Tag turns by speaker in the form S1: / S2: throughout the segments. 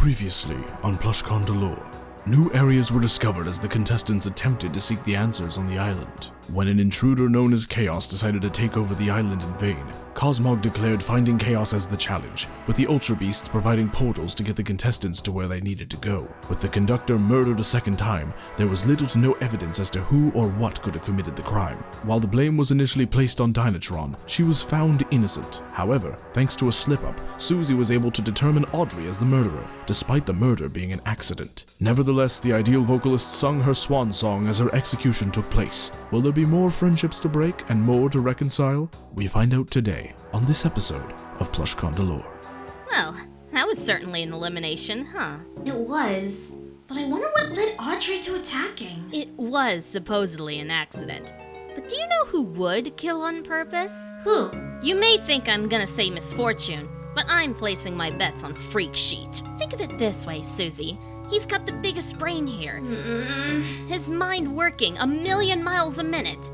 S1: Previously on Plushcon Dolore, new areas were discovered as the contestants attempted to seek the answers on the island. When an intruder known as Chaos decided to take over the island in vain, Cosmog declared finding Chaos as the challenge, with the Ultra Beasts providing portals to get the contestants to where they needed to go. With the conductor murdered a second time, there was little to no evidence as to who or what could have committed the crime. While the blame was initially placed on Dynatron, she was found innocent. However, thanks to a slip-up, Susie was able to determine Audrey as the murderer, despite the murder being an accident. Nevertheless, the ideal vocalist sung her swan song as her execution took place. Will there be more friendships to break and more to reconcile? We find out today on this episode of Plushcon Dolore.
S2: Well, that was certainly an elimination, huh?
S3: It was, but I wonder what led Audrey to attacking.
S2: It was supposedly an accident. But do you know who would kill on purpose?
S3: Who?
S2: You may think I'm gonna say Misfortune, but I'm placing my bets on Freak Sheet. Think of it this way, Susie. He's got the biggest brain here. His mind working 1,000,000 miles a minute.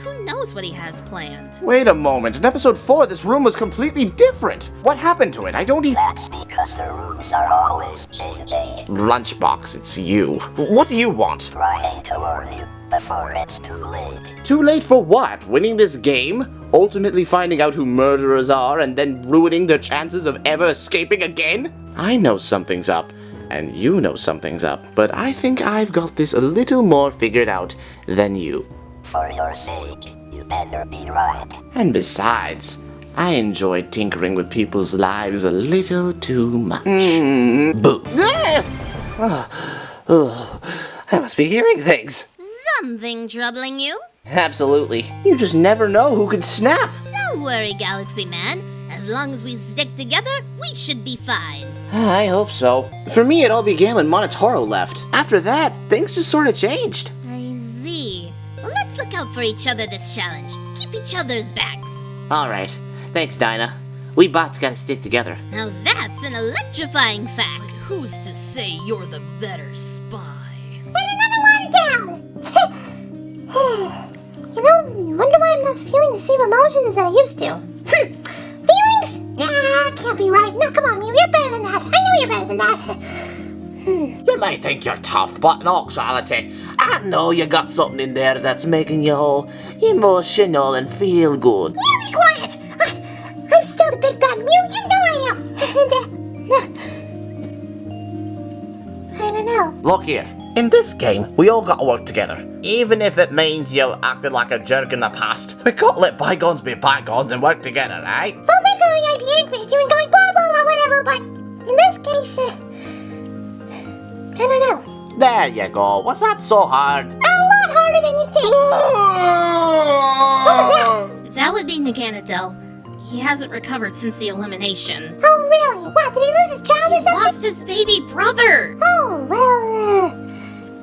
S2: Who knows what he has planned?
S4: Wait a moment. In episode 4, this room was completely different. What happened to it? I don't even...
S5: That's because the rooms are always changing.
S4: Lunchbox, it's you. What do you want?
S5: Trying to warn you before it's too late.
S4: Too late for what? Winning this game? Ultimately finding out who murderers are and then ruining their chances of ever escaping again? I know something's up. And you know something's up. But I think I've got this a little more figured out than you.
S5: For your sake, you better be right.
S4: And besides, I enjoy tinkering with people's lives a little too much. Boo. I must be hearing things.
S2: Something troubling you?
S4: Absolutely. You just never know who could snap.
S2: Don't worry, Galaxy Man. As long as we stick together, we should be fine.
S4: I hope so. For me, it all began when Monotoro left. After that, things just sort of changed.
S2: I see. Well, let's look out for each other this challenge. Keep each other's backs.
S4: Alright. Thanks, Dinah. We bots gotta stick together.
S2: Now that's an electrifying fact.
S6: Who's to say you're the better spy?
S7: Another one down! Wonder why I'm not feeling the same emotions I used to. Feelings? Can't be right. No, come on, you're better than that. I know you're better than that.
S4: You may think you're tough, but in actuality, I know you got something in there that's making you all emotional and feel good.
S7: You be quiet! I'm still the big bad Mew, you know I am! I don't know.
S4: Look here. In this game, we all gotta work together. Even if it means you acted like a jerk in the past. We can't let bygones be bygones and work together, right?
S7: Well, regularly I'd be angry at you and going blah blah blah whatever, but in this case, I don't know.
S4: There you go. Was that so hard?
S7: A lot harder than you think. What was that?
S2: That would be Naganadel. He hasn't recovered since the elimination.
S7: Oh, really? What, did he lose his child or
S2: He
S7: something?
S2: lost his baby brother!
S7: Oh, well,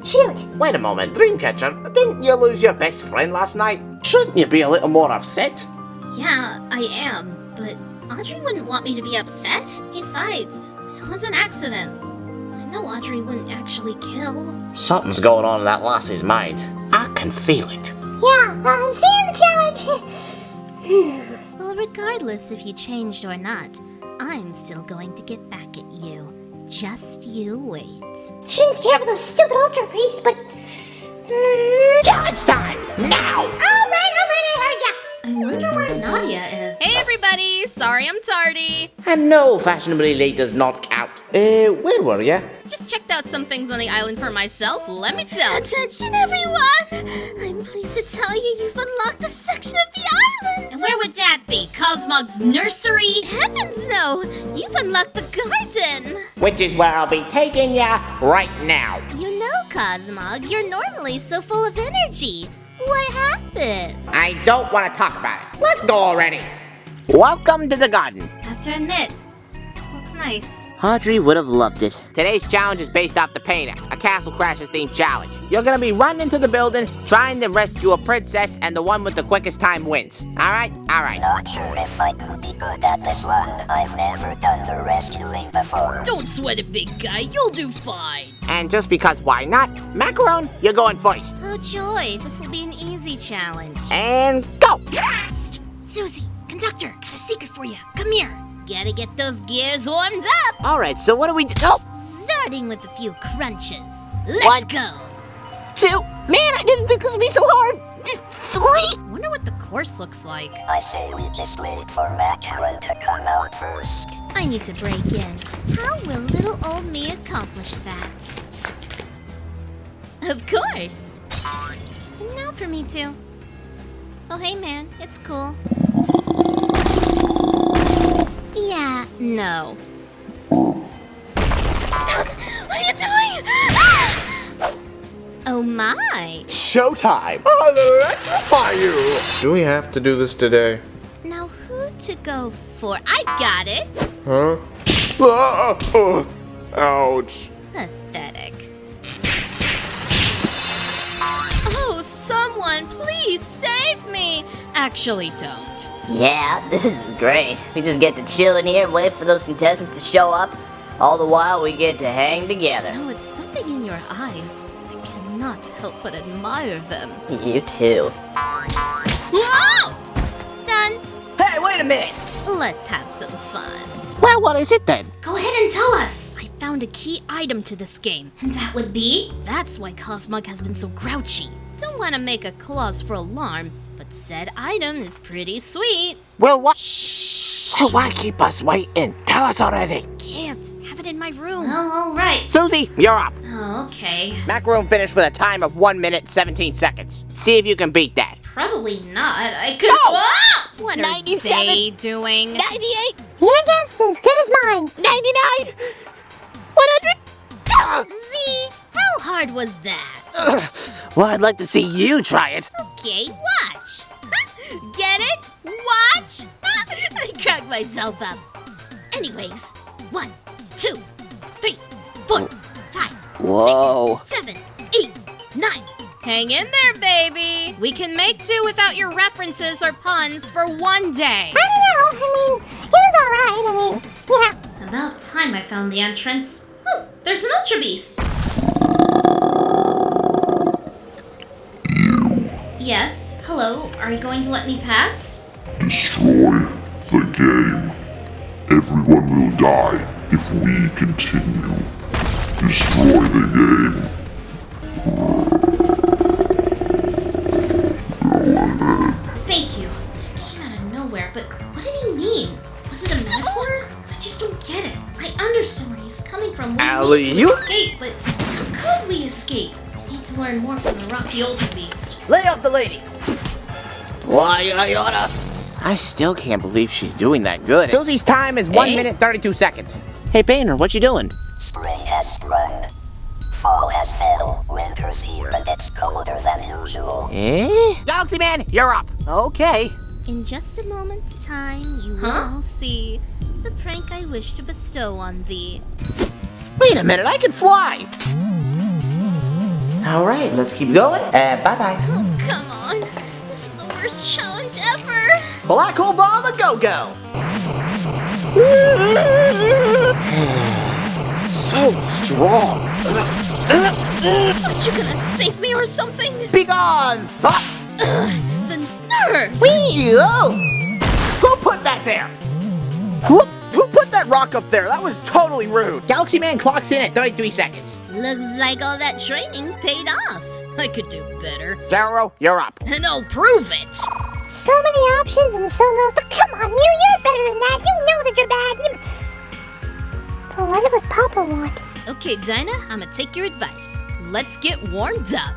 S7: shoot.
S4: Wait a moment, Dreamcatcher. Didn't you lose your best friend last night? Shouldn't you be a little more upset?
S2: Yeah, I am, but Audrey wouldn't want me to be upset. Besides, it was an accident. I know Audrey wouldn't actually kill.
S4: Something's going on in that lassie's mind. I can feel it.
S7: Yeah, see you in the challenge.
S2: Well, regardless if you changed or not, I'm still going to get back at you. Just you wait.
S7: Shouldn't care for those stupid Ultra Priests, but...
S4: Challenge time! Now!
S7: Alright, I heard ya.
S2: I wonder where Nadia is.
S6: Hey everybody! Sorry I'm tardy.
S4: And no, fashionably late does not count. Where were ya?
S6: Just checked out some things on the island for myself, let me tell.
S2: Attention, everyone! I'm pleased to tell you you've unlocked the section of the island!
S6: And where would that be? Cosmog's nursery?
S2: Heavens no! You've unlocked the garden!
S4: Which is where I'll be taking ya right now.
S2: You know, Cosmog, you're normally so full of energy. What happened?
S4: I don't want to talk about it. Let's go already. Welcome to the garden.
S2: Have to admit, looks nice.
S4: Audrey would have loved it. Today's challenge is based off the Painter, a Castle Crashers themed challenge. You're gonna be running into the building, trying to rescue a princess, and the one with the quickest time wins. Alright? Alright.
S5: Not sure if I could be good at this one. I've never done the rescuing before.
S6: Don't sweat it, big guy, you'll do fine.
S4: And just because why not? Macaron, you're going first.
S2: Oh joy, this will be an easy challenge.
S4: And go!
S2: Psst! Susie, conductor, got a secret for you. Come here. Gotta get those gears warmed up.
S4: Alright, so what do we do? Oh,
S2: Starting with a few crunches. Let's
S4: One.
S2: go.
S4: 2. Man, I didn't think this would be so hard. 3.
S2: Wonder what the course looks like.
S5: I say we just wait for Macaron to come out first.
S2: I need to break in. How will little old me accomplish that? Of course. And now for me too. Oh, hey man, it's cool. Yeah, no. Stop! What are you doing? Ah! Oh my!
S4: Showtime! I'll electrify you! Do we have to do this today?
S2: Now who to go for? I got it!
S4: Huh? Oh, ouch.
S2: Pathetic. Oh, someone, please save me! Actually, don't.
S8: Yeah, this is great. We just get to chill in here and wait for those contestants to show up. All the while, we get to hang together.
S2: No, it's something in your eyes. I cannot help but admire them.
S8: You too.
S2: Whoa! Done.
S8: Hey, wait a minute!
S2: Let's have some fun.
S4: Well, what is it then?
S3: Go ahead and tell us.
S2: I found a key item to this game.
S3: And that would be?
S2: That's why Cosmog has been so grouchy. Don't want to make a clause for alarm, but said item is pretty sweet.
S4: Well, what? Shh. Why keep us waiting? Tell us already.
S2: Can't have it in my room.
S3: Well, alright.
S4: Susie, you're up.
S3: Oh, okay.
S4: Macaroon finished with a time of 1 minute 17 seconds. See if you can beat that.
S3: Probably not. I could.
S4: No!
S3: Ah!
S2: What are
S4: 97.
S2: they doing?
S4: 98,
S7: Your guess is good as mine.
S4: 99, 100.
S2: Z, how hard was that?
S4: Well, I'd like to see you try it.
S2: Okay, watch. Get it? Watch? I cracked myself up. Anyways, 1, 2, 3, 4, 5,
S4: Whoa.
S2: 6, 7, 8, 9. Hang in there, baby. We can make do without your references or puns for one day.
S7: I don't know. I mean, it was alright. I mean, yeah.
S3: About time I found the entrance. Oh, there's an Ultra Beast. Yes, hello. Are you going to let me pass?
S9: Destroy the game. Everyone will die if we continue. Destroy the game.
S3: Thank you. It came out of nowhere, but what did he mean? Was it a metaphor? I just don't get it. I understand where he's coming from. We need to
S4: Alley-oop.
S3: escape, but how could we escape? I need to learn more from the Rocky Ultra Beast.
S8: Lay off the lady! Why, I oughta...
S4: I still can't believe she's doing that good. Susie's time is 1 minute 32 seconds. Hey, Painter, what you doing?
S5: Spring has sprung. Fall has fell. Winter's here and it's colder than usual.
S4: Eh? Galaxy Man, you're up. Okay.
S2: In just a moment's time, you
S3: Huh?
S2: will see the prank I wish to bestow on thee.
S4: Wait a minute, I can fly. All right, let's keep going. Bye-bye.
S2: Oh, come on. This is the worst challenge ever.
S4: Black hole bomb a go-go. So strong.
S2: Aren't you gonna save me or something?
S4: Be gone, thought.
S2: The nerve!
S4: Whee! Oh! Who put that there? Who put that rock up there? That was totally rude. Galaxy Man clocks in at 33 seconds.
S2: Looks like all that training paid off. I could do better.
S4: Gyro, you're up.
S2: And I'll prove it.
S7: So many options and so little. Come on, Mew, you're better than that. You know that you're bad. But what would Papa want?
S2: Okay, Dinah, I'm gonna take your advice. Let's get warmed up.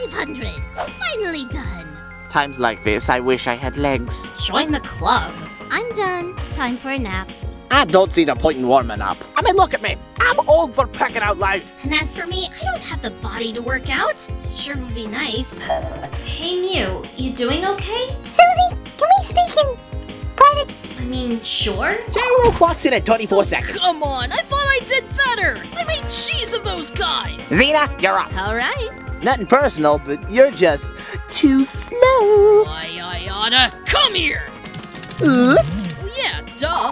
S2: 500! Finally done.
S4: Times like this, I wish I had legs.
S3: Join the club.
S2: I'm done. Time for a nap.
S4: I don't see the point in warming up. I mean, look at me. I'm old for pecking out loud.
S3: And as for me, I don't have the body to work out. It sure would be nice. Hey Mew, you doing okay?
S7: Susie, can we speak in private?
S3: I mean, sure.
S4: Gyro clocks in at 24 seconds.
S2: Come on, I thought I did better. I made cheese of those guys.
S4: Xena, you're up.
S2: All right.
S4: Nothing personal, but you're just too slow.
S2: I oughta come here.
S4: Uh,
S2: Oh, yeah, duh.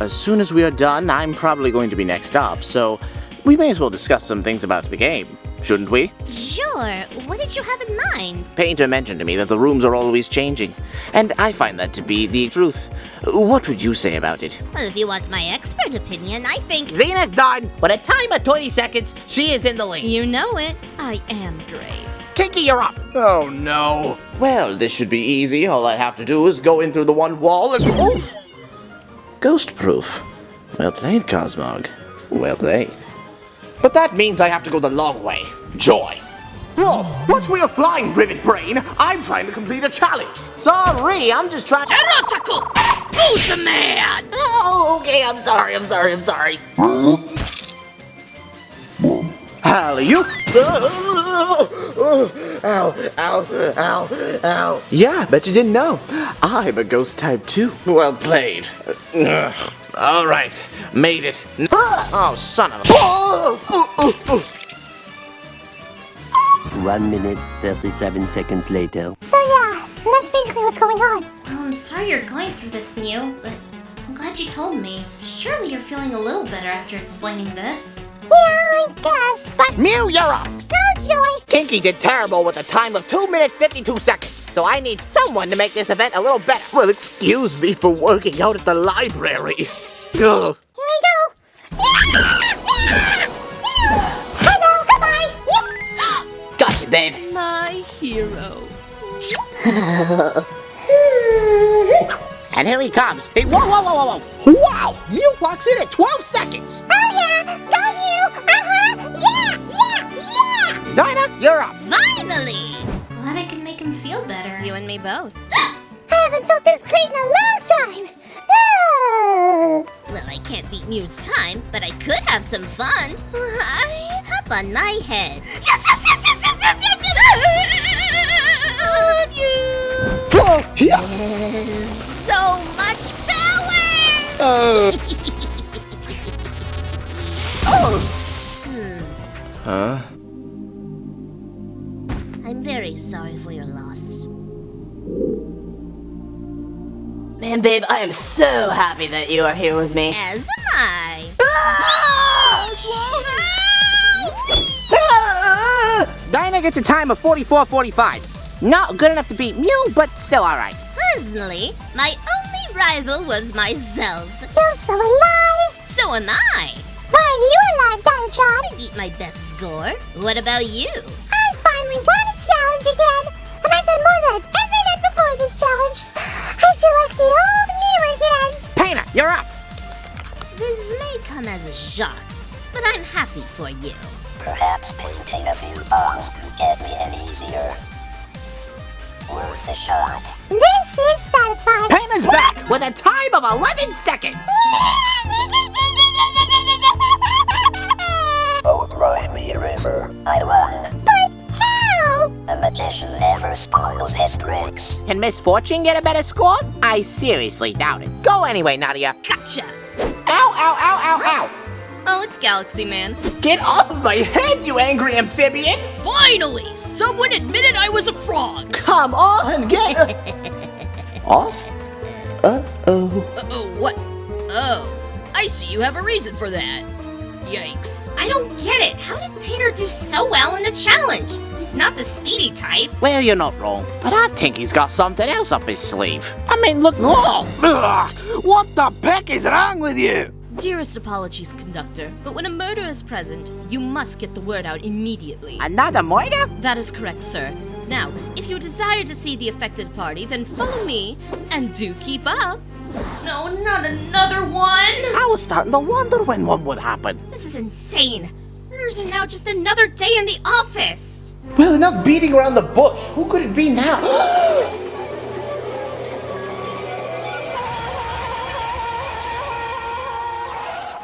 S4: As soon as we are done, I'm probably going to be next up, so we may as well discuss some things about the game. shouldn't we?
S2: Sure. What did you have in mind?
S4: Painter mentioned to me that the rooms are always changing, and I find that to be the truth. What would you say about it?
S2: Well, if you want my expert opinion, I think...
S8: Xena's done. With a time of 20 seconds, she is in the lead.
S2: You know it. I am great.
S8: Kinky, you're up.
S4: Oh no. Well, this should be easy. All I have to do is go in through the one wall and... Oof! Ghost proof. Well played, Cosmog. Well played. But that means I have to go the long way. Joy. Oh, watch where you're flying, Rivet Brain. I'm trying to complete a challenge.
S8: Sorry, I'm just trying.
S6: Erotical! Who's the man?
S8: Oh, okay, I'm sorry.
S4: Alley-oop. Ow. Yeah, bet you didn't know. I'm a ghost type too. Well played. All right, made it. Oh, son of a...
S10: 1 minute, 37 seconds later.
S7: So yeah, that's basically what's going on.
S3: I'm sorry you're going through this, Mew, but I'm glad you told me. Surely you're feeling a little better after explaining this.
S7: Yeah, I guess, but
S8: Mew, you're up.
S7: no, Joy.
S8: Kinky did terrible with a time of 2 minutes 52 seconds. So I need someone to make this event a little better.
S4: Well, excuse me for working out at the library. Ugh.
S7: Here we go. Hello, goodbye.
S8: Gotcha, babe.
S2: My hero.
S8: And here he comes. Hey, whoa. Wow, Mew clocks in at 12 seconds.
S7: Oh yeah, go you. Yeah.
S8: Dinah, you're up.
S2: Finally!
S3: Glad I could make him feel better.
S2: You and me both.
S7: I haven't felt this great in a long time.
S2: Well, I can't beat Mew's time, but I could have some fun. Hop on my head. Yes! Love you!
S4: Oh, yeah.
S2: So much power!
S4: Huh?
S2: I'm very sorry for your loss.
S8: Man, babe, I am so happy that you are here with me.
S2: As am I.
S8: Dinah gets a time of 44:45. Not good enough to beat Mew, but still alright.
S2: Personally, my only rival was myself.
S7: You're so alive.
S2: So am I.
S7: Why are you alive, Dinatron?
S2: I beat my best score. What about you?
S7: I finally won a challenge again, and I've done more than I've ever done before this challenge. I feel like the old Mew again.
S8: Painter, you're up.
S2: This may come as a shock, but I'm happy for you.
S5: Perhaps painting a few bombs could get me an easier. Worth a shot.
S7: This is satisfying.
S8: Painter's back with a time of 11 seconds.
S5: Oh, Crimey River, I won.
S7: But how?
S5: A magician never spoils his tricks.
S8: Can Miss Fortune get a better score? I seriously doubt it. Go anyway, Nadia.
S2: Gotcha!
S8: Ow.
S2: Oh, it's Galaxy Man.
S8: Get off of my head, you angry amphibian!
S6: Finally! Someone admitted I was a frog!
S8: Come on, get off.
S6: Uh-oh, what? Oh, I see you have a reason for that. Yikes.
S3: I don't get it. How did Painter do so well in the challenge? He's not the speedy type.
S4: Well, you're not wrong, but I think he's got something else up his sleeve.
S8: I mean, look. What the heck is wrong with you?
S2: Dearest apologies, conductor, but when a murder is present, you must get the word out immediately.
S8: Another murder?
S2: That is correct, sir. Now, if you desire to see the affected party, then follow me, and do keep up.
S3: No, not another one.
S4: I was starting to wonder when one would happen.
S3: This is insane. Murders are now just another day in the office.
S4: Well, enough beating around the bush. Who could it be now?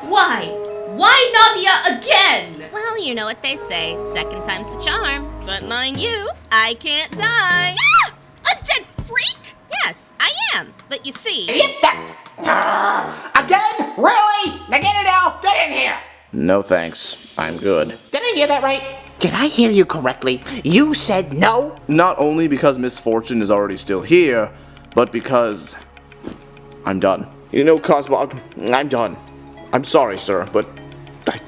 S3: Why? Why Nadia again?
S2: Well, you know what they say, second time's a charm. But mind you, I can't die.
S3: Ah! A dead freak?
S2: Yes, I am. But you see...
S8: Again? Really? Now get it out. Get in here.
S4: No thanks. I'm good.
S8: Did I hear that right? Did I hear you correctly? You said no?
S1: Not only because Miss Fortune is already still here, but because I'm done.
S4: You know, Cosmog, I'm done. I'm sorry, sir, but I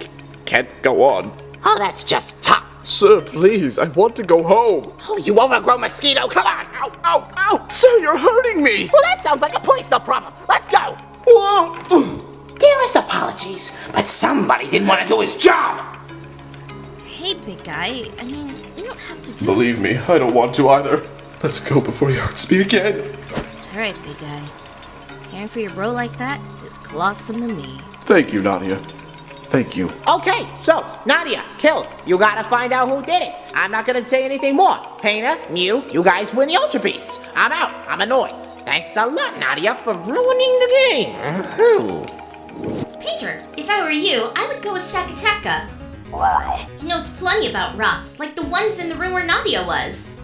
S4: can't go on.
S8: Oh, that's just tough.
S11: Sir, please, I want to go home.
S4: Oh, you overgrown mosquito, come on! Ow, ow, ow!
S11: Sir, you're hurting me!
S4: Well, that sounds like a personal problem. Let's go!
S11: Whoa!
S4: Dearest apologies, but somebody didn't want to do his job!
S2: Hey, big guy. I mean, you don't have to do
S11: Believe me, I don't want to either. Let's go before he hurts me again.
S2: Alright, big guy. Caring for your bro like that is colossal to me.
S11: Thank you, Nadia. Thank you.
S4: Okay, so, Nadia, killed. You gotta find out who did it. I'm not gonna say anything more. Painter, Mew, you guys win the Ultra Beasts. I'm out. I'm annoyed. Thanks a lot, Nadia, for ruining the game.
S3: Painter, if I were you, I would go with Stakataka.
S5: Why?
S3: He knows plenty about rocks, like the ones in the room where Nadia was.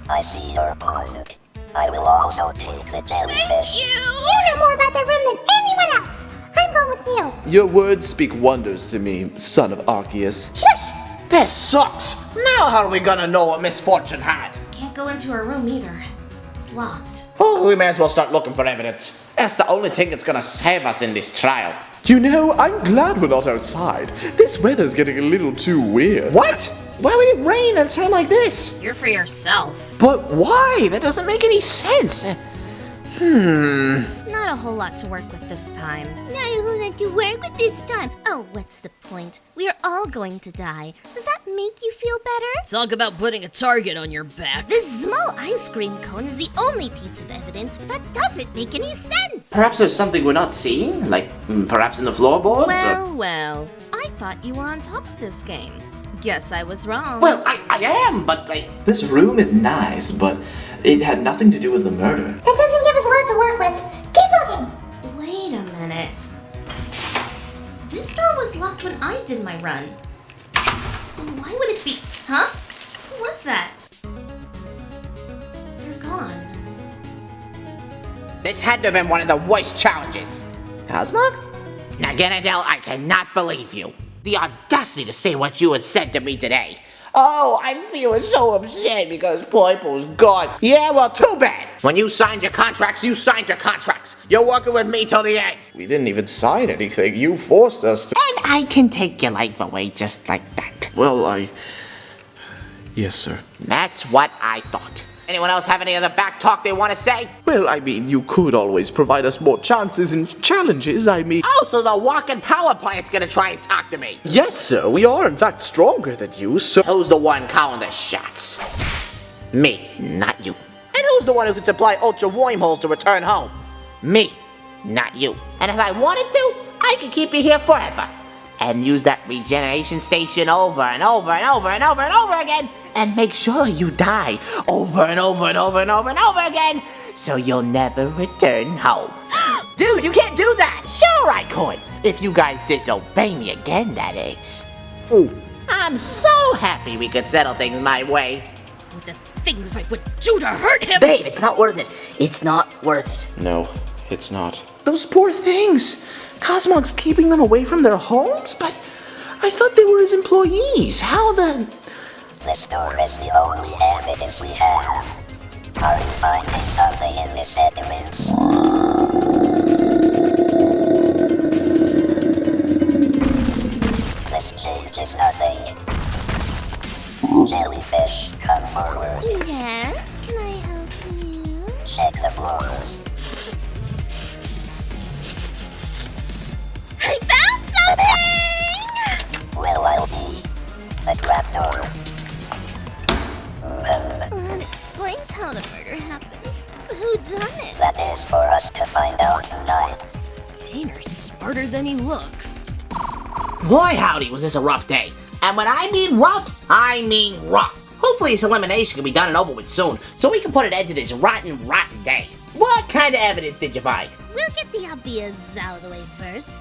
S5: I see your point. I will also take the jellyfish.
S7: You know more about that room than anyone else. I'm going with you.
S11: Your words speak wonders to me, son of Arceus.
S7: Shush!
S4: This sucks. Now how are we gonna know what Misfortune had?
S3: Can't go into her room either. It's locked.
S4: Oh, we may as well start looking for evidence. That's the only thing that's gonna save us in this trial.
S11: You know, I'm glad we're not outside. This weather's getting a little too weird.
S4: What? Why would it rain at a time like this?
S2: You're for yourself.
S4: But why? That doesn't make any sense.
S2: Not a whole lot to work with this time.
S7: Not a whole lot to work with this time.
S2: Oh, what's the point? We are all going to die. Does that make you feel better?
S6: Talk about putting a target on your back.
S2: This small ice cream cone is the only piece of evidence, but that doesn't make any sense.
S4: Perhaps there's something we're not seeing? Like, perhaps in the floorboards?
S2: Well, I thought you were on top of this game. Guess I was wrong.
S4: Well, I am, but
S11: This room is nice, but it had nothing to do with the murder.
S7: That doesn't give us a lot to work with. Keep looking.
S3: Wait a minute. This door was locked when I did my run. So why would it be... Huh? Who was that? They're gone.
S4: This had to have been one of the worst challenges. Cosmog? Now, Ganondale, I cannot believe you. The audacity to say what you had said to me today. Oh, I'm feeling so upset because Poiple's gone. Yeah, well, too bad. When you signed your contracts, you signed your contracts. You're working with me till the end.
S11: We didn't even sign anything. You forced us to.
S4: And I can take your life away just like that.
S11: Well, Yes, sir.
S4: That's what I thought. Anyone else have any other back talk they want to say?
S11: Well, I mean, you could always provide us more chances and challenges, I mean.
S4: Oh, so the walking power plant's gonna try and talk to me.
S11: Yes, sir, we are in fact stronger than you, so.
S4: Who's the one calling the shots? Me, not you. And who's the one who can supply ultra wormholes to return home? Me, not you. And if I wanted to, I could keep you here forever. And use that regeneration station over and over and over and over and over again. And make sure you die over and over and over and over and over again. So you'll never return home. Dude, you can't do that! Sure I could. If you guys disobey me again, that is.
S11: Oh.
S4: I'm so happy we could settle things my way.
S6: With the things I would do to hurt him.
S8: Babe, it's not worth it. It's not worth it.
S11: No, it's not. Those poor things! Cosmog's keeping them away from their homes? But I thought they were his employees. How the...
S5: This door is the only evidence we have. Are you finding something in the sediments? This changes nothing. Jellyfish, come forward.
S2: Yes, can I help you?
S5: Check the floors.
S2: I found something!
S5: Well, I'll be a trapdoor.
S2: That explains how the murder happened. Who done it?
S5: That is for us to find out tonight.
S6: Painter's smarter than he looks.
S4: Boy howdy, was this a rough day. And when I mean rough, I mean rough. Hopefully this elimination can be done and over with soon, so we can put an end to this rotten day. What kind of evidence did you find?
S2: We'll get the obvious out of the way first.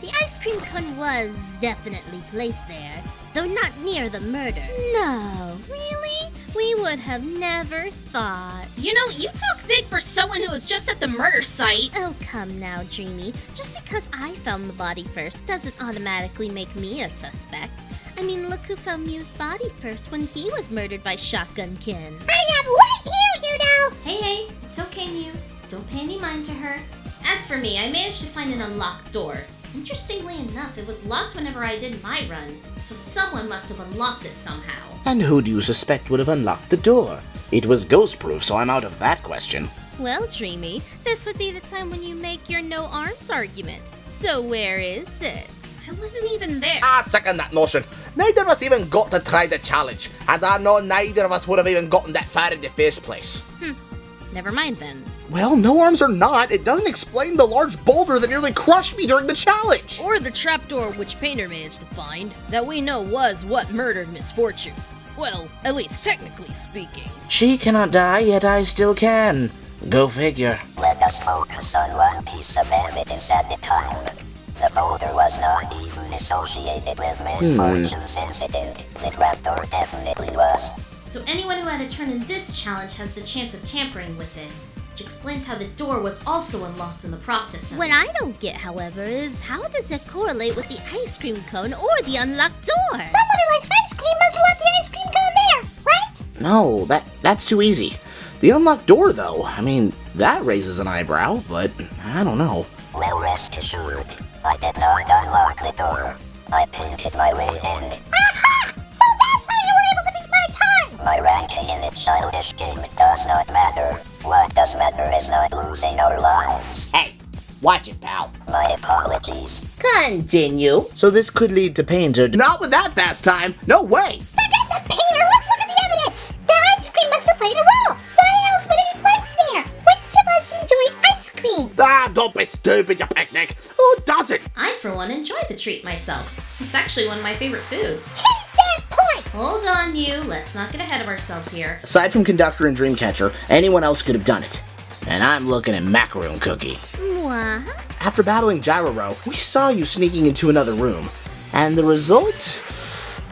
S2: The ice cream cone was definitely placed there, though not near the murder. No, really? We would have never thought.
S3: You know, you talk big for someone who was just at the murder site.
S2: Oh, come now, Dreamy. Just because I found the body first doesn't automatically make me a suspect. I mean, look who found Mew's body first when he was murdered by Shotgun Ken.
S7: I am right here, you know.
S3: Hey, it's okay, Mew. Don't pay any mind to her. As for me, I managed to find an unlocked door. Interestingly enough, it was locked whenever I did my run, so someone must have unlocked it somehow.
S4: And who do you suspect would have unlocked the door? It was ghost-proof, so I'm out of that question.
S2: Well, Dreamy, this would be the time when you make your no arms argument. So where is it?
S3: I wasn't even there.
S11: I second that notion. Neither of us even got to try the challenge, and I know neither of us would have even gotten that far in the first place.
S2: Never mind then.
S11: Well, no arms or not, it doesn't explain the large boulder that nearly crushed me during the challenge.
S6: Or the trapdoor which Painter managed to find, that we know was what murdered Miss Fortune. Well, at least technically speaking.
S4: She cannot die, yet I still can. Go figure.
S5: Let us focus on one piece of evidence at a time. The boulder was not even associated with Miss Fortune's incident. The trapdoor definitely was.
S3: So anyone who had a turn in this challenge has the chance of tampering with it, which explains how the door was also unlocked in the process of
S2: What
S3: it.
S2: I don't get, however, is how does it correlate with the ice cream cone or the unlocked door?
S7: Someone who likes ice cream must have left the ice cream cone there, right?
S4: No, that's too easy. The unlocked door, though, I mean, that raises an eyebrow, but I don't know.
S5: Well, rest assured, I did not unlock the door. I painted my way in.
S7: Aha! So that's how you were able to beat my time!
S5: My ranking in the childish game does not matter. What does matter is not losing our lives.
S11: Hey, watch it, pal.
S5: My apologies.
S11: Continue.
S4: So this could lead to Painter.
S11: Not with that fast time. No way.
S7: Forget the painter, let's look at the evidence! The ice cream must have played a role! Why else would it be placed there? Which of us enjoy ice cream?
S11: Ah, don't be stupid, you picnic. Who doesn't?
S3: I, for one, enjoyed the treat myself. It's actually one of my favorite foods.
S7: Hey, Sam, point!
S3: Hold on, Mew. Let's not get ahead of ourselves here.
S4: Aside from Conductor and Dreamcatcher, anyone else could have done it. And I'm looking at Macaroon Cookie.
S2: What?
S4: After battling Gyroro, we saw you sneaking into another room. And the result?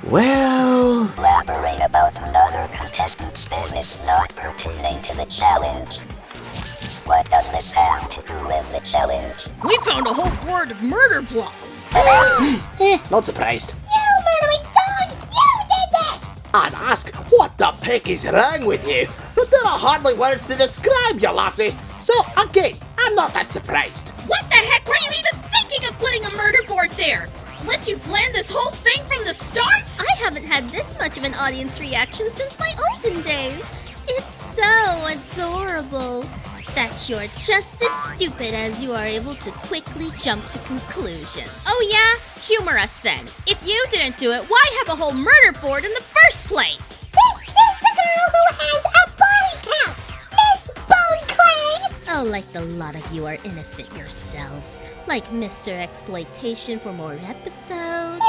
S4: Well...
S5: Elaborate about another contestant's business not pertaining to the challenge. What does this have to do with the challenge?
S6: We found a whole board of murder plots.
S4: Not surprised.
S7: You murdering dog! You did this!
S11: I'd ask, what the pick is wrong with you? But there are hardly words to describe you, lassie. So, again, I'm not that surprised.
S6: What the heck were you even thinking of putting a murder board there? Unless you planned this whole thing from the start?
S2: I haven't had this much of an audience reaction since my olden days. It's so adorable that you're just as stupid as you are able to quickly jump to conclusions.
S6: Oh yeah? Humor us then. If you didn't do it, why have a whole murder board in the first place?
S7: This is the girl who has a body count! Miss Bone Clang!
S2: Oh, like the lot of you are innocent yourselves. Like Mr. Exploitation for more episodes.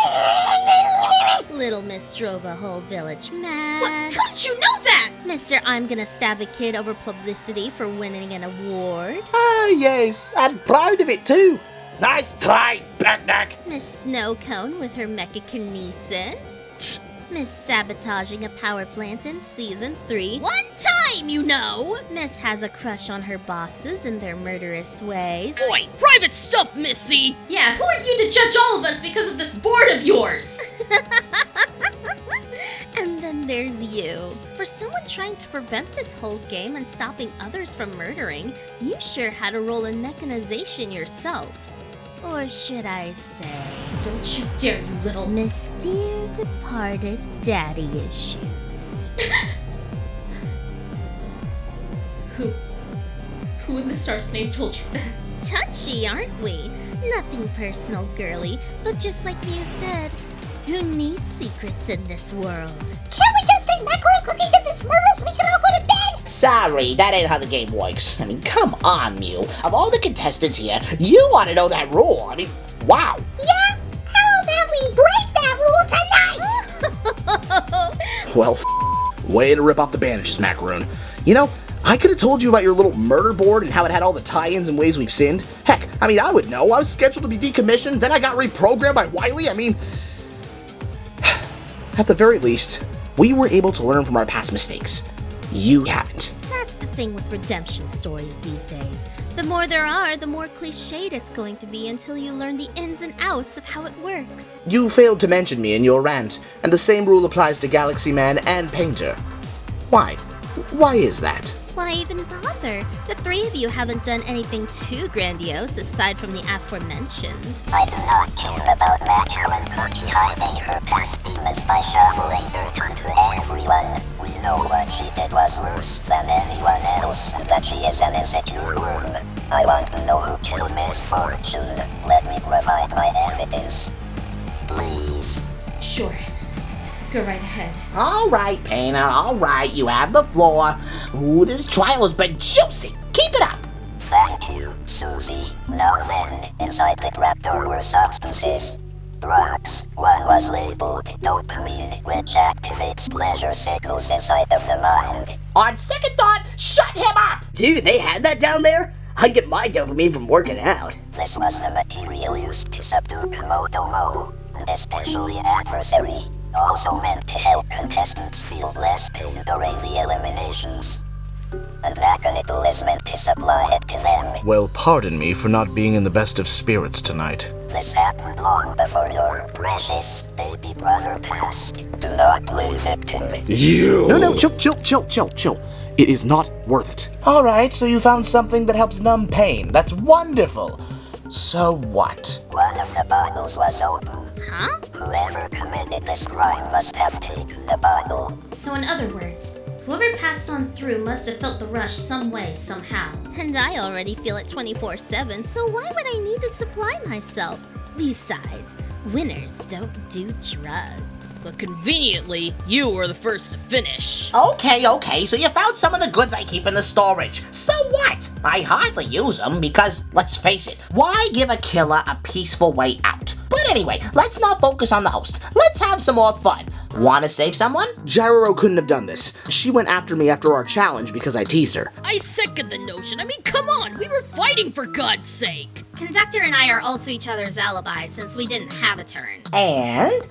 S2: Little Miss drove a whole village mad.
S6: What? How did you know that?
S2: Mr. I'm gonna stab a kid over publicity for winning an award.
S11: Ah, yes, I'm proud of it too. Nice try, picnic.
S2: Miss Snow Cone with her mechakinesis. Miss sabotaging a power plant in season 3.
S6: One time, you know.
S2: Miss has a crush on her bosses and their murderous ways.
S6: Boy, private stuff, Missy.
S3: Yeah, who are you to judge all of us because of this board of yours?
S2: And then there's you. For someone trying to prevent this whole game and stopping others from murdering, you sure had to roll in mechanization yourself. Or should I say,
S3: Don't you dare, you little...
S2: Miss Dear Departed Daddy Issues.
S3: Who in the star's name told you that?
S2: Touchy, aren't we? Nothing personal, girly, but just like Mew said, who needs secrets in this world?
S7: Can't we just say Macaroon Cookie did this murder so we can all go to bed?
S11: Sorry, that ain't how the game works. I mean, come on, Mew. Of all the contestants here, you want to know that rule. I mean, wow.
S7: Yeah? How about we break that rule tonight?
S4: Well, way to rip off the bandages, Macaroon. You know, I could have told you about your little murder board and how it had all the tie-ins and ways we've sinned. Heck, I mean, I would know. I was scheduled to be decommissioned, then I got reprogrammed by Wily. I mean, at the very least, we were able to learn from our past mistakes. You haven't.
S2: That's the thing with redemption stories these days. The more there are, the more cliched it's going to be until you learn the ins and outs of how it works.
S4: You failed to mention me in your rant, and the same rule applies to Galaxy Man and Painter. Why? Why is that?
S2: why even bother? The three of you haven't done anything too grandiose aside from the aforementioned.
S5: I do not care about Matter and Cookie hiding her past demons by shoveling dirt onto everyone. We know what she did was worse than anyone else, and that she is an insecure worm. I want to know who killed Miss Fortune. Let me provide my evidence. Please.
S3: Sure. Go right ahead.
S11: All right, Painter, all right, you have the floor. Ooh, this trial has been juicy. Keep it up.
S5: Thank you, Susie. Now then, inside the trapdoor were substances. Drugs. One was labeled dopamine, which activates pleasure signals inside of the mind.
S11: On second thought, shut him up!
S8: Dude, they had that down there? I get my dopamine from working out.
S5: This was the material used to subdue Komodomo, an especially adversary, also meant to help contestants feel less pain during the eliminations. And Naganito is meant to supply it to them.
S4: Well, pardon me for not being in the best of spirits tonight.
S5: This happened long before your precious baby brother passed. Do not play victim.
S11: No, chill. It is not worth it. All right, so you found something that helps numb pain. That's wonderful. So what?
S5: One of the bottles was open.
S2: Huh?
S5: Whoever committed this crime must have taken the bottle.
S3: So in other words, whoever passed on through must have felt the rush some way, somehow.
S2: And I already feel it 24/7, so why would I need to supply myself? Besides, winners don't do drugs.
S6: But conveniently, you were the first to finish.
S11: Okay, so you found some of the goods I keep in the storage. So what? I hardly use them because, let's face it, why give a killer a peaceful way out? But anyway, let's not focus on the host. Let's have some more fun. Want to save someone? Gyroro couldn't have done this. She went after me after our challenge because I teased her.
S6: I second the notion. I mean, come on, we were fighting for God's sake.
S3: Conductor and I are also each other's alibis since we didn't have a turn.
S11: And...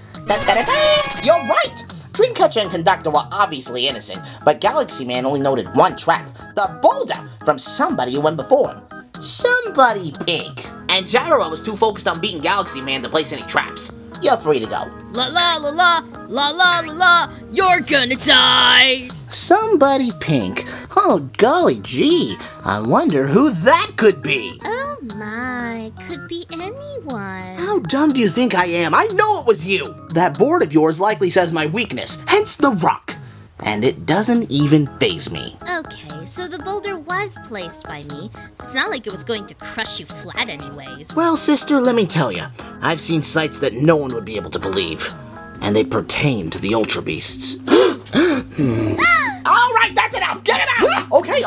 S11: You're right! Dreamcatcher and Conductor were obviously innocent, but Galaxy Man only noted one trap. The boulder! From somebody who went before him. Somebody big. And Gyroro was too focused on beating Galaxy Man to place any traps. You're free to go.
S6: La la la la, la la la la, you're gonna die!
S11: Somebody pink. Oh, golly gee. I wonder who that could be.
S2: Oh my, could be anyone.
S11: How dumb do you think I am? I know it was you. That board of yours likely says my weakness, hence the rock. And it doesn't even faze me.
S2: Okay, so the boulder was placed by me. It's not like it was going to crush you flat anyways.
S11: Well, sister, let me tell you. I've seen sights that no one would be able to believe. And they pertain to the Ultra Beasts. All right, that's enough. Get him out. Okay.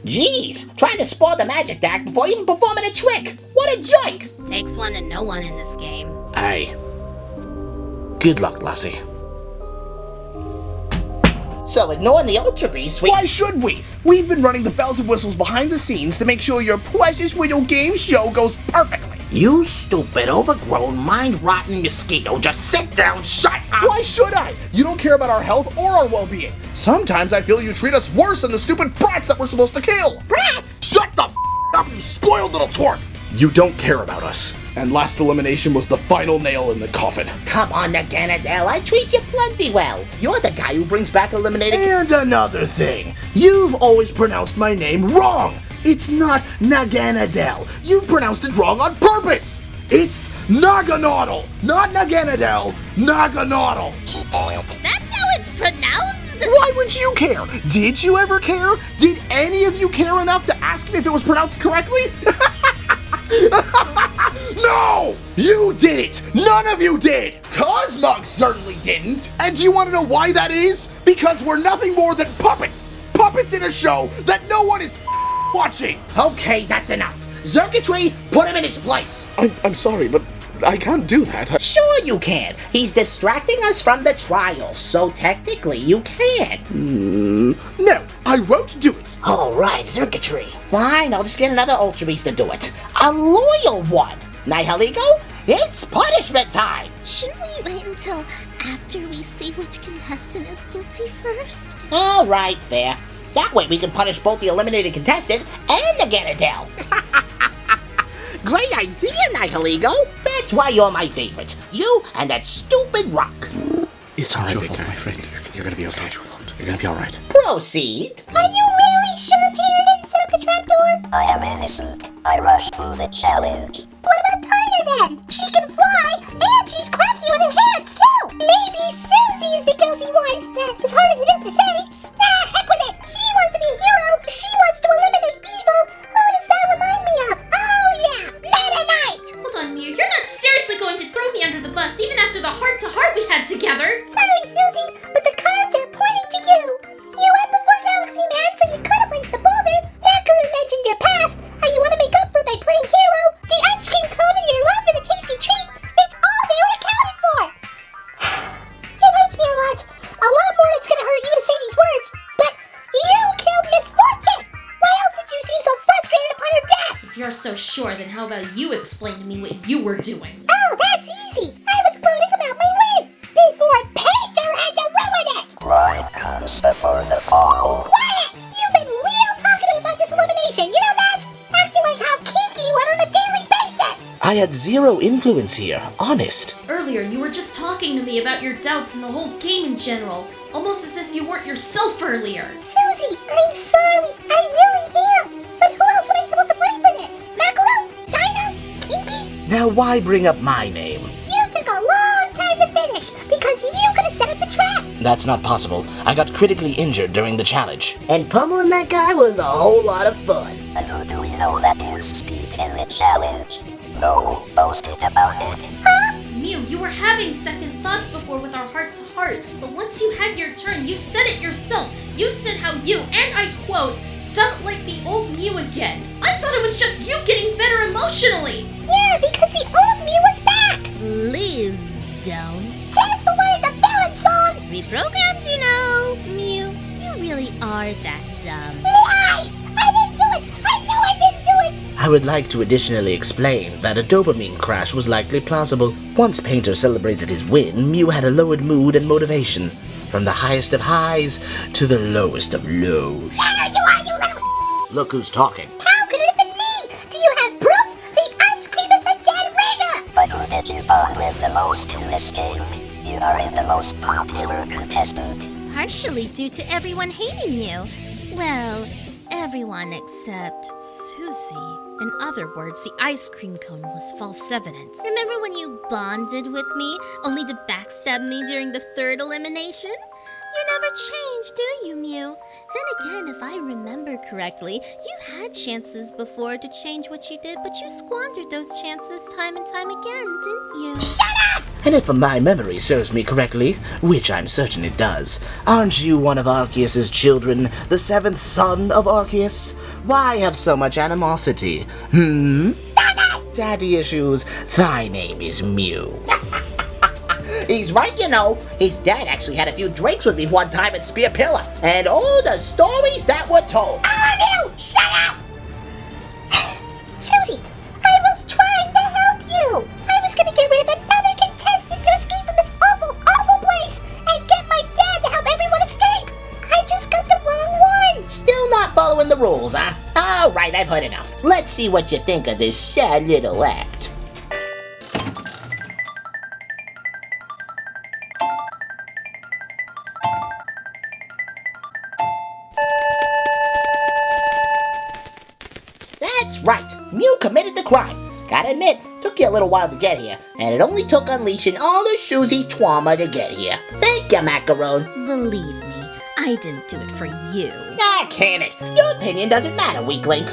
S11: Jeez, trying to spoil the magic act before even performing a trick. What a joke.
S2: Takes one to know one in this game.
S11: Hey. Good luck, Lassie. So, ignoring the Ultra Beast,
S12: Why should we? We've been running the bells and whistles behind the scenes to make sure your precious video game show goes perfectly.
S11: You stupid, overgrown, mind-rotten mosquito, just sit down, shut up!
S12: Why should I? You don't care about our health or our well-being. Sometimes I feel you treat us worse than the stupid brats that we're supposed to kill.
S11: Brats!
S12: Shut the up, you spoiled little twerp! You don't care about us. And last elimination was the final nail in the coffin.
S11: Come on, Naganadel, I treat you plenty well. You're the guy who brings back eliminated...
S12: And another thing, you've always pronounced my name wrong. It's not Naganadel. You pronounced it wrong on purpose. It's Naganadel, not Naganadel. Naganadel.
S2: That's how it's pronounced?
S12: Why would you care? Did you ever care? Did any of you care enough to ask me if it was pronounced correctly? No! You did it! None of you did! Cosmog certainly didn't! And do you want to know why that is? Because we're nothing more than puppets! Puppets in a show that no one is watching!
S11: Okay, that's enough. Zerkatry, put him in his place!
S12: I'm sorry, but I can't do that.
S11: Sure you can. He's distracting us from the trial, so technically you can.
S12: No, I won't do it.
S11: Alright, Zerkatry. Fine, I'll just get another Ultra Beast to do it. A loyal one. Nihiligo, it's punishment time.
S2: Shouldn't we wait until after we see which contestant is guilty first?
S11: Alright, fair. That way we can punish both the eliminated contestant and the Ganadel. Great idea, Nihiligo. That's why you're my favorite. You and that stupid rock.
S12: It's not your fault, my friend. You're gonna be okay. You're gonna be alright.
S11: Proceed.
S7: Are you really
S5: I am innocent. I rushed through the challenge.
S7: What about Dinah then? She can fly, and she's crafty with her hands too. Maybe Susie is the guilty one. As hard as it is to say. Heck with it. She wants to be a hero. She wants to eliminate evil. Who does that remind me of? Oh yeah, Meta Knight.
S3: Hold on, Mew. You're not seriously going to throw me under the bus even after the heart-to-heart we had together.
S7: Sorry, Susie, but the cards are pointing to you. You went before Galaxy Man, so you could have placed the boulder. Macaroon mentioned your past, how you want to make up for by playing hero, the ice cream cone, and your love for the tasty treat. It's all they were accounted for. It hurts me a lot. A lot more it's gonna hurt you to say these words. But you killed Miss Fortune. Why else did you seem so frustrated upon her death?
S3: If you're so sure, then how about you explain to me what you were doing?
S7: Oh, that's easy. I was gloating about my win before Painter had to ruin it.
S5: Pride comes before the fall.
S7: Quiet! You've been real talkative about this elimination, you know that? Acting like how Kiki went on a daily basis!
S4: I had zero influence here, honest.
S3: Earlier, you were just talking to me about your doubts and the whole game in general. Almost as if you weren't yourself earlier.
S7: Susie, I'm sorry. I really am. But who else am I supposed to blame for this? Macaron? Dinah? Kinky?
S4: Now why bring up my name?
S7: You took a long time to finish because you could have set up the trap.
S4: That's not possible. I got critically injured during the challenge.
S8: And pummeling that guy was a whole lot of fun.
S5: And do we know that you speed in the challenge? No, boasted about it.
S7: Huh?
S3: Mew, you were having second thoughts before with our heart-to-heart, but once you had your turn, you said it yourself. You said how you, and I quote, felt like the old Mew again. I thought it was just you getting better emotionally.
S7: Yeah, because the old Mew was back.
S2: Please don't.
S7: Says the one in the villain song.
S2: Reprogrammed, you know. Mew, you really are that dumb.
S7: Lies! I didn't do it. I know I didn't do it.
S4: I would like to additionally explain that a dopamine crash was likely plausible. Once Painter celebrated his win, Mew had a lowered mood and motivation, from the highest of highs to the lowest of lows.
S7: There you are, you little
S4: Look who's talking.
S7: How could it have been me? Do you have proof? The ice cream is a dead ringer.
S5: But who did you bond with the most in this game? You are the most popular contestant.
S2: Partially due to everyone hating you. Well, everyone except Susie. In other words, the ice cream cone was false evidence. Remember when you bonded with me, only to backstab me during the third elimination? You never change, do you, Mew? Then again, if I remember correctly, you had chances before to change what you did, but you squandered those chances time and time again, didn't you?
S7: Shut up!
S4: And if my memory serves me correctly, which I'm certain it does, aren't you one of Arceus's children, the seventh son of Arceus? Why have so much animosity?
S7: Stop it!
S4: Daddy issues, thy name is Mew.
S11: He's right, you know. His dad actually had a few drinks with me one time at Spear Pillar, and all the stories that were told.
S7: Mew, shut up! Susie, I was trying to help you. I was gonna get rid of another contestant to escape from this awful, awful place and get my dad to help everyone escape. I just got the wrong one.
S11: Still not following the rules, huh? All right, I've heard enough. Let's see what you think of this sad little act. That's right, Mew committed the crime. Gotta admit, took you a little while to get here, and it only took unleashing all of Susie's trauma to get here. Thank you, Macaron.
S2: Believe me, I didn't do it for you.
S11: Ah, can it? Your opinion doesn't matter, weakling.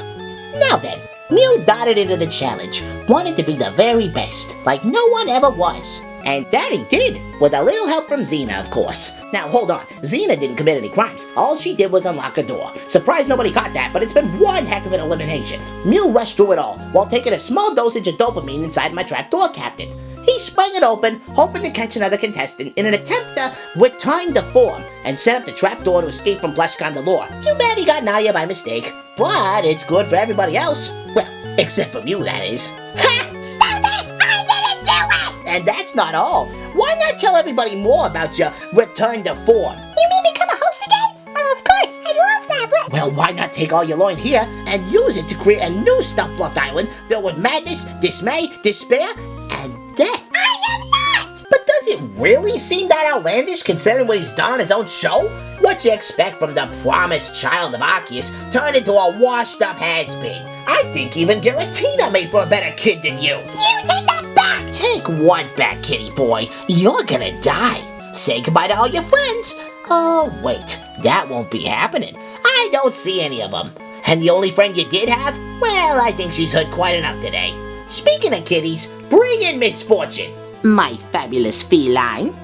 S11: Now then, Mew darted into the challenge, wanted to be the very best, like no one ever was. And that he did, with a little help from Xena, of course. Now, hold on. Xena didn't commit any crimes. All she did was unlock a door. Surprised nobody caught that, but it's been one heck of an elimination. Mew rushed through it all, while taking a small dosage of dopamine inside my trapdoor cabinet. He sprang it open, hoping to catch another contestant in an attempt to return to form and set up the trapdoor to escape from Plush Condor. Too bad he got Nadia by mistake. But it's good for everybody else. Well, except for Mew, that is. Ha!
S7: Stop it! I didn't do it!
S11: And that's not all. Why not tell everybody more about your return to form?
S7: You mean become a host again? Of course, I love that, but...
S11: Well, why not take all you learned here and use it to create a new stuff-blocked island filled with madness, dismay, despair, and death?
S7: I am not!
S11: But does it really seem that outlandish considering what he's done on his own show? What you expect from the promised child of Arceus turned into a washed-up has-been? I think even Giratina made for a better kid than you.
S7: You take that back!
S11: Take what back, kitty boy? You're gonna die. Say goodbye to all your friends. Oh, wait, that won't be happening. I don't see any of them. And the only friend you did have? Well, I think she's heard quite enough today. Speaking of kitties, bring in Miss Fortune. My fabulous feline.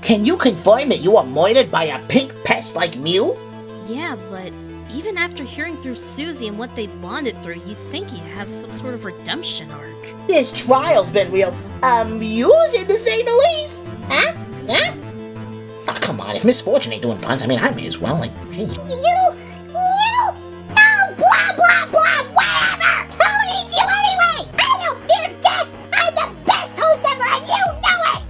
S11: Can you confirm that you were murdered by a pink pest like Mew?
S2: Yeah, but even after hearing through Susie and what they bonded through, you'd think he'd have some sort of redemption arc.
S11: This trial's been real amusing to say the least. Huh? Huh? Oh, come on, if Miss Fortune ain't doing puns, I mean, I may as well, like, gee.
S7: You, oh, blah, blah, blah, whatever! Who needs you anyway? I don't fear death! I'm the best host ever and you know it!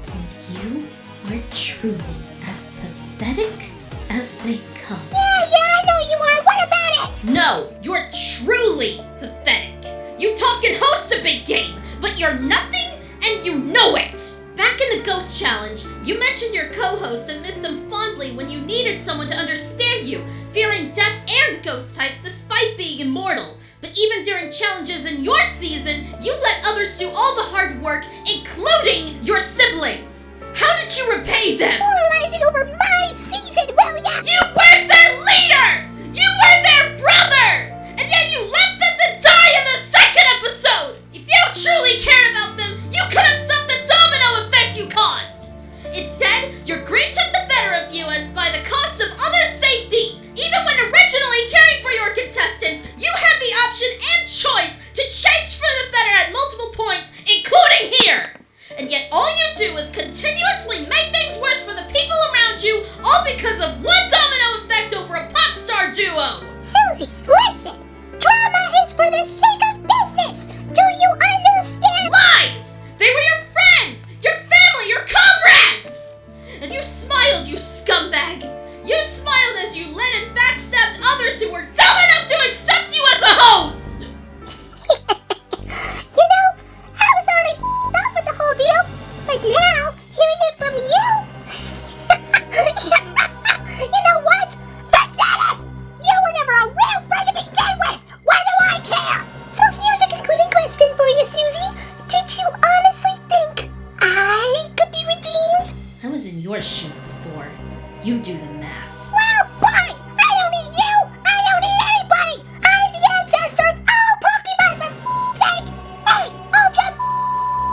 S3: You are truly as pathetic as they come.
S7: Yeah, I know you are. What about it?
S3: No, you're truly pathetic. You talk and host a big game, but you're nothing and you know it. Back in the Ghost Challenge, you mentioned your co-host and missed them fondly when you needed someone to understand you, fearing death and ghost types despite being immortal. But even during challenges in your season, you let others do all the hard work, including your siblings. How did you repay them?
S7: Moralizing over my season, will ya?
S3: You were their leader! You were their brother! And yet you left them to die in the second episode! If you truly cared about them, you could have stopped the domino effect you caused! Instead, your greed took the better of you as by the cost of other safety! Even when originally caring for your contestants, you had the option and choice to change for the better at multiple points, including here! And yet all you do is continuously make things worse for the people around you, all because of one domino effect over a pop star duo!
S7: Susie, listen! Drama is for the sake of business! Do you understand?
S3: Lies! They were your friends! Your family! Your comrades! And you smiled, you scumbag! You smiled as you led and backstabbed others who were dumb enough to accept you as a host!
S7: You know, I was already off with the whole deal, but now, hearing it from you... you know what? Forget it! You were never a real friend to begin with! Why do I care? So here's a concluding question for you, Susie. Did you honestly think I could be redeemed?
S3: I was in your shoes before. You do the math.
S7: Well, fine! I don't need you! I don't need anybody! I'm the ancestor of all Pokemon, for f***'s sake! Hey, Ultra,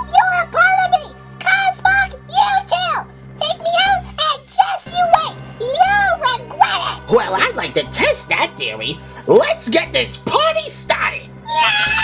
S7: you're a part of me! Cosmog, you too! Take me out and just you wait! You'll regret it!
S11: Well, I'd like to test that theory. Let's get this party started!
S7: Yeah!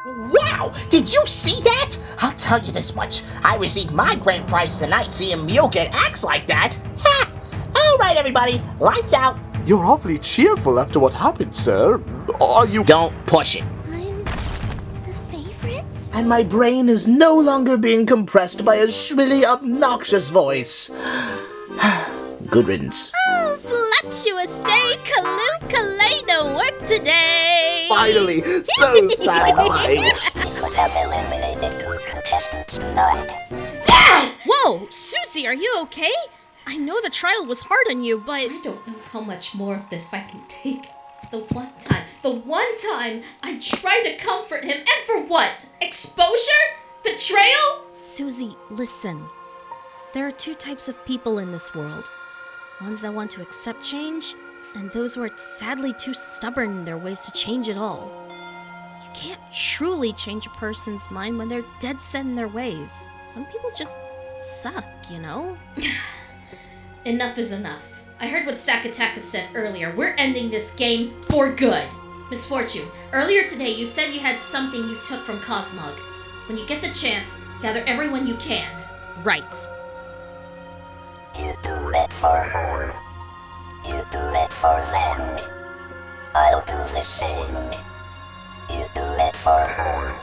S11: Wow! Did you see that? I'll tell you this much. I received my grand prize tonight seeing Mew get axed like that. Ha! Alright, everybody, lights out.
S12: You're awfully cheerful after what happened, sir. Are you...
S11: Don't push it.
S2: words.
S11: And my brain is no longer being compressed by a shrilly, obnoxious voice. Good riddance.
S2: Oh, voluptuous day, Kaloo no work today!
S11: Finally, so satisfying.
S5: We could have eliminated 2 contestants tonight.
S2: Whoa, Susie, are you okay? I know the trial was hard on you, but...
S3: I don't know how much more of this I can take. The one time I tried to comfort him, and for what? Exposure? Betrayal?
S2: Susie, listen. There are 2 types of people in this world. Ones that want to accept change, and those who are sadly too stubborn in their ways to change at all. You can't truly change a person's mind when they're dead set in their ways. Some people just suck, you know?
S3: Enough is enough. I heard what Sakataka said earlier. We're ending this game for good. Miss Fortune, earlier today you said you had something you took from Cosmog. When you get the chance, gather everyone you can.
S2: Right.
S5: You do it for her. You do it for them. I'll do the same. You do it for her.